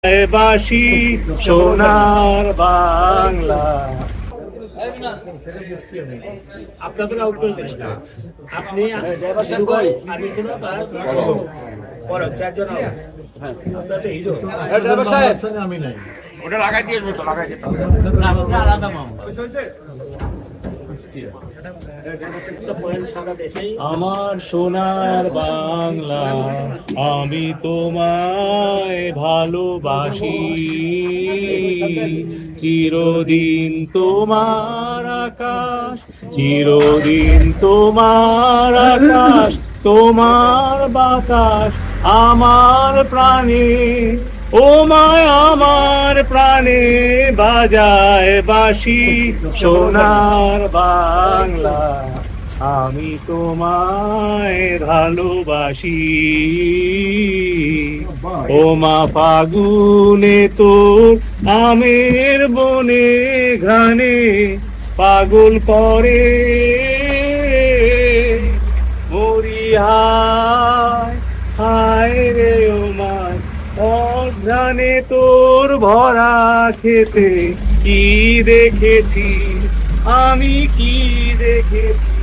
বাসি সোনার বাংলা। আপনাদের আউট করে দিন। আপনি আমি কোনো পর চারজন আপনাদের হিরো ড্রাইভার সাহেব আমি নাই ওটা লাগাই দিয়ে আসবো তো লাগাই দিয়ে আলাদা মামলা। আমার সোনার বাংলা, আমি তোমায় ভালোবাসি, চিরদিন তোমার আকাশ, চিরদিন তোমার আকাশ, তোমার বাতাস আমার প্রাণে, ও মায় আমার প্রাণে বাজায় বাঁশি সোনার বাংলা, আমি তোমায় ভালোবাসি। ও মা ফাগুনে তোর আমের বনে ঘানে পাগল করে মরি হায় হায় রে ও মায়, অঘ্রাণে তোর ভরা খেতে কি দেখেছি আমি, কি দেখেছি